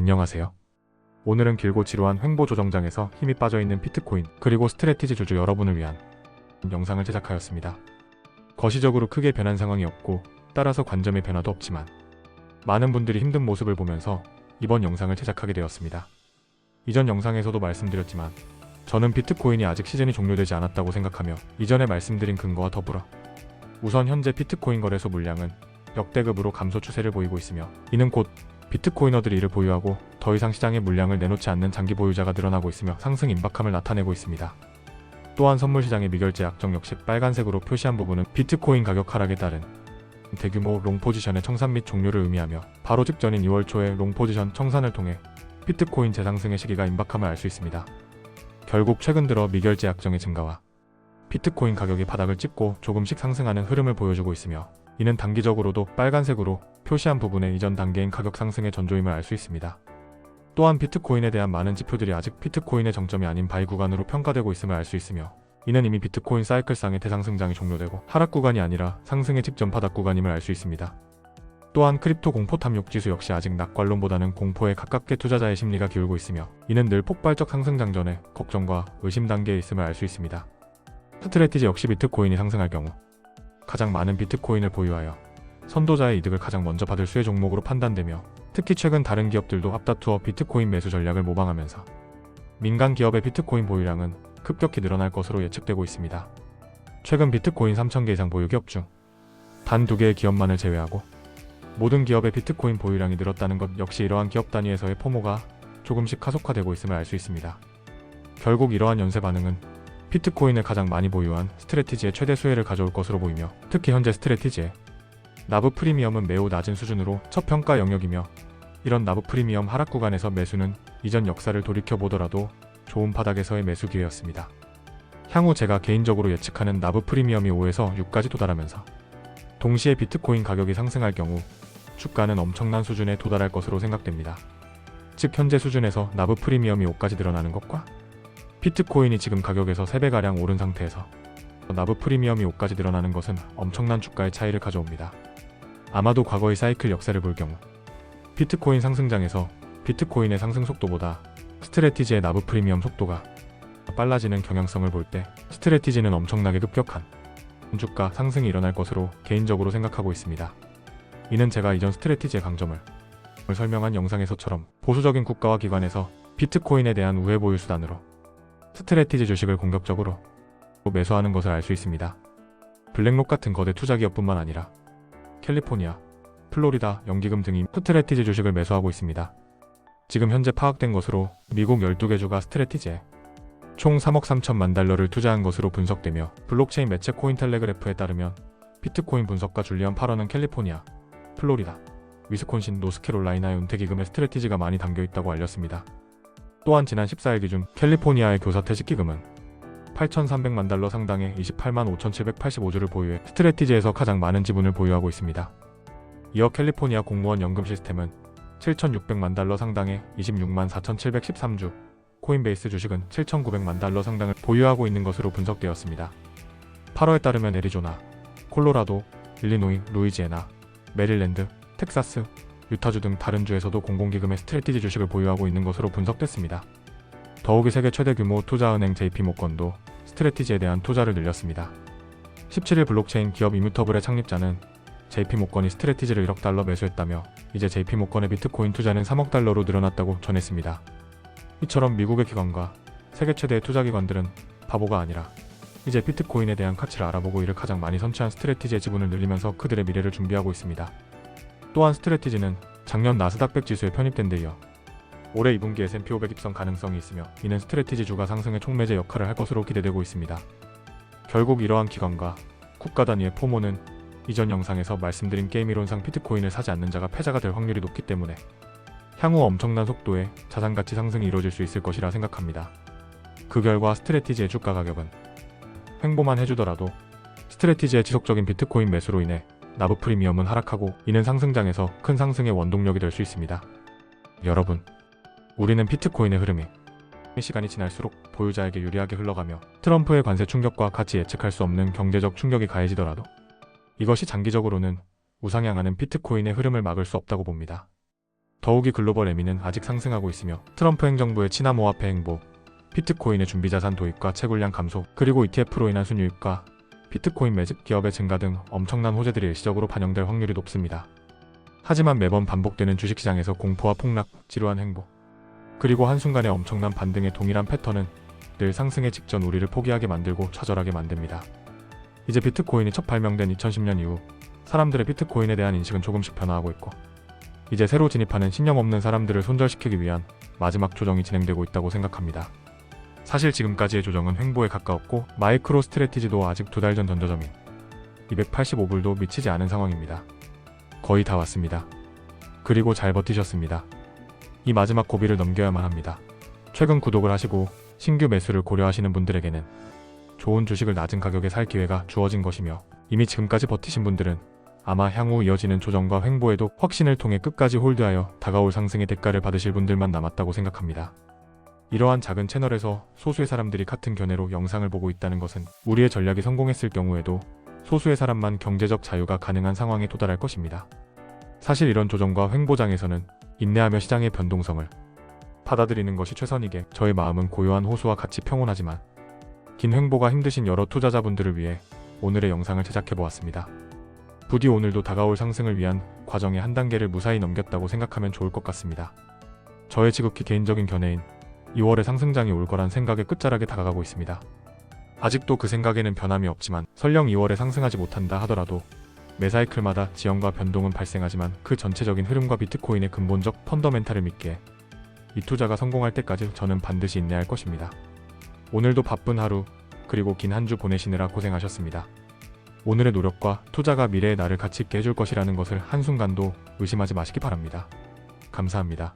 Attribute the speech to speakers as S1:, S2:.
S1: 안녕하세요. 오늘은 길고 지루한 횡보 조정장에서 힘이 빠져있는 비트코인 그리고 스트레티지 주주 여러분을 위한 영상을 제작하였습니다. 거시적으로 크게 변한 상황이 없고 따라서 관점의 변화도 없지만 많은 분들이 힘든 모습을 보면서 이번 영상을 제작하게 되었습니다. 이전 영상에서도 말씀드렸지만 저는 비트코인이 아직 시즌이 종료되지 않았다고 생각하며 이전에 말씀드린 근거와 더불어 우선 현재 비트코인 거래소 물량은 역대급으로 감소 추세를 보이고 있으며 이는 곧 비트코이너들이 이를 보유하고 더 이상 시장에 물량을 내놓지 않는 장기 보유자가 늘어나고 있으며 상승 임박함을 나타내고 있습니다. 또한 선물시장의 미결제 약정 역시 빨간색으로 표시한 부분은 비트코인 가격 하락에 따른 대규모 롱 포지션의 청산 및 종료를 의미하며 바로 직전인 2월 초에 롱 포지션 청산을 통해 비트코인 재상승의 시기가 임박함을 알 수 있습니다. 결국 최근 들어 미결제 약정의 증가와 비트코인 가격이 바닥을 찍고 조금씩 상승하는 흐름을 보여주고 있으며 이는 단기적으로도 빨간색으로 표시한 부분의 이전 단계인 가격 상승의 전조임을 알 수 있습니다. 또한 비트코인에 대한 많은 지표들이 아직 비트코인의 정점이 아닌 바이 구간으로 평가되고 있음을 알 수 있으며 이는 이미 비트코인 사이클상의 대상승장이 종료되고 하락 구간이 아니라 상승의 직전 바닥 구간임을 알 수 있습니다. 또한 크립토 공포 탐욕 지수 역시 아직 낙관론보다는 공포에 가깝게 투자자의 심리가 기울고 있으며 이는 늘 폭발적 상승 장전에 걱정과 의심 단계에 있음을 알 수 있습니다. 스트레티지 역시 비트코인이 상승할 경우 가장 많은 비트코인을 보유하여 선도자의 이득을 가장 먼저 받을 수의 종목으로 판단되며 특히 최근 다른 기업들도 앞다투어 비트코인 매수 전략을 모방하면서 민간 기업의 비트코인 보유량은 급격히 늘어날 것으로 예측되고 있습니다. 최근 비트코인 3,000개 이상 보유 기업 중 단 2개의 기업만을 제외하고 모든 기업의 비트코인 보유량이 늘었다는 것 역시 이러한 기업 단위에서의 포모가 조금씩 가속화되고 있음을 알 수 있습니다. 결국 이러한 연쇄 반응은 비트코인을 가장 많이 보유한 스트레티지의 최대 수혜를 가져올 것으로 보이며 특히 현재 스트레티지의 나브 프리미엄은 매우 낮은 수준으로 첫 평가 영역이며 이런 나브 프리미엄 하락 구간에서 매수는 이전 역사를 돌이켜보더라도 좋은 바닥에서의 매수 기회였습니다. 향후 제가 개인적으로 예측하는 나브 프리미엄이 5에서 6까지 도달하면서 동시에 비트코인 가격이 상승할 경우 주가는 엄청난 수준에 도달할 것으로 생각됩니다. 즉 현재 수준에서 나브 프리미엄이 5까지 늘어나는 것과 비트코인이 지금 가격에서 3배가량 오른 상태에서 나브 프리미엄이 5까지 늘어나는 것은 엄청난 주가의 차이를 가져옵니다. 아마도 과거의 사이클 역사를 볼 경우 비트코인 상승장에서 비트코인의 상승 속도보다 스트레티지의 나브 프리미엄 속도가 빨라지는 경향성을 볼 때 스트레티지는 엄청나게 급격한 주가 상승이 일어날 것으로 개인적으로 생각하고 있습니다. 이는 제가 이전 스트레티지의 강점을 설명한 영상에서처럼 보수적인 국가와 기관에서 비트코인에 대한 우회 보유 수단으로 스트레티지 주식을 공격적으로 매수하는 것을 알 수 있습니다. 블랙록 같은 거대 투자기업뿐만 아니라 캘리포니아, 플로리다, 연기금 등이 스트레티지 주식을 매수하고 있습니다. 지금 현재 파악된 것으로 미국 12개 주가 스트레티지에 총 3억 3천만 달러를 투자한 것으로 분석되며 블록체인 매체 코인텔레그래프에 따르면 비트코인 분석가 줄리안 파러는 캘리포니아, 플로리다, 위스콘신, 노스캐롤라이나의 은퇴기금에 스트레티지가 많이 담겨있다고 알렸습니다. 또한 지난 14일 기준 캘리포니아의 교사퇴직기금은 8,300만 달러 상당의 28만 5,785주를 보유해 스트레티지에서 가장 많은 지분을 보유하고 있습니다. 이어 캘리포니아 공무원 연금 시스템은 7,600만 달러 상당의 26만 4,713주, 코인베이스 주식은 7,900만 달러 상당을 보유하고 있는 것으로 분석되었습니다. 8월에 따르면 애리조나, 콜로라도, 일리노이, 루이지애나, 메릴랜드, 텍사스, 유타주 등 다른 주에서도 공공기금의 스트레티지 주식을 보유하고 있는 것으로 분석됐습니다. 더욱이 세계 최대 규모 투자은행 JP모건도 스트레티지에 대한 투자를 늘렸습니다. 17일 블록체인 기업 이뮤터블의 창립자는 JP모건이 스트레티지를 1억 달러 매수했다며 이제 JP모건의 비트코인 투자는 3억 달러로 늘어났다고 전했습니다. 이처럼 미국의 기관과 세계 최대의 투자기관들은 바보가 아니라 이제 비트코인에 대한 가치를 알아보고 이를 가장 많이 선취한 스트레티지의 지분을 늘리면서 그들의 미래를 준비하고 있습니다. 또한 스트레티지는 작년 나스닥 100 지수에 편입된 데 이어 올해 2분기 S&P 500 입성 가능성이 있으며 이는 스트레티지 주가 상승의 촉매제 역할을 할 것으로 기대되고 있습니다. 결국 이러한 기관과 국가 단위의 포모는 이전 영상에서 말씀드린 게임이론상 비트코인을 사지 않는 자가 패자가 될 확률이 높기 때문에 향후 엄청난 속도의 자산가치 상승이 이루어질 수 있을 것이라 생각합니다. 그 결과 스트레티지의 주가 가격은 횡보만 해주더라도 스트레티지의 지속적인 비트코인 매수로 인해 나브 프리미엄은 하락하고 이는 상승장에서 큰 상승의 원동력이 될 수 있습니다. 여러분, 우리는 비트코인의 흐름이 시간이 지날수록 보유자에게 유리하게 흘러가며 트럼프의 관세 충격과 같이 예측할 수 없는 경제적 충격이 가해지더라도 이것이 장기적으로는 우상향하는 비트코인의 흐름을 막을 수 없다고 봅니다. 더욱이 글로벌 에미는 아직 상승하고 있으며 트럼프 행정부의 친화모화폐 행보, 비트코인의 준비자산 도입과 채굴량 감소, 그리고 ETF로 인한 순유입과 비트코인 매집 기업의 증가 등 엄청난 호재들이 일시적으로 반영될 확률이 높습니다. 하지만 매번 반복되는 주식시장에서 공포와 폭락, 지루한 행보, 그리고 한순간의 엄청난 반등의 동일한 패턴은 늘 상승의 직전 우리를 포기하게 만들고 좌절하게 만듭니다. 이제 비트코인이 첫 발명된 2010년 이후 사람들의 비트코인에 대한 인식은 조금씩 변화하고 있고, 이제 새로 진입하는 신념 없는 사람들을 손절시키기 위한 마지막 조정이 진행되고 있다고 생각합니다. 사실 지금까지의 조정은 횡보에 가까웠고 마이크로 스트래티지도 아직 2달 전 전저점인 285불도 미치지 않은 상황입니다. 거의 다 왔습니다. 그리고 잘 버티셨습니다. 이 마지막 고비를 넘겨야만 합니다. 최근 구독을 하시고 신규 매수를 고려하시는 분들에게는 좋은 주식을 낮은 가격에 살 기회가 주어진 것이며, 이미 지금까지 버티신 분들은 아마 향후 이어지는 조정과 횡보에도 확신을 통해 끝까지 홀드하여 다가올 상승의 대가를 받으실 분들만 남았다고 생각합니다. 이러한 작은 채널에서 소수의 사람들이 같은 견해로 영상을 보고 있다는 것은 우리의 전략이 성공했을 경우에도 소수의 사람만 경제적 자유가 가능한 상황에 도달할 것입니다. 사실 이런 조정과 횡보장에서는 인내하며 시장의 변동성을 받아들이는 것이 최선이기에 저의 마음은 고요한 호수와 같이 평온하지만 긴 횡보가 힘드신 여러 투자자분들을 위해 오늘의 영상을 제작해보았습니다. 부디 오늘도 다가올 상승을 위한 과정의 한 단계를 무사히 넘겼다고 생각하면 좋을 것 같습니다. 저의 지극히 개인적인 견해인 2월에 상승장이 올 거란 생각에 끝자락에 다가가고 있습니다. 아직도 그 생각에는 변함이 없지만 설령 2월에 상승하지 못한다 하더라도 매 사이클마다 지연과 변동은 발생하지만 그 전체적인 흐름과 비트코인의 근본적 펀더멘탈을 믿기에 이 투자가 성공할 때까지 저는 반드시 인내할 것입니다. 오늘도 바쁜 하루 그리고 긴 한 주 보내시느라 고생하셨습니다. 오늘의 노력과 투자가 미래의 나를 가치 있게 해줄 것이라는 것을 한순간도 의심하지 마시기 바랍니다. 감사합니다.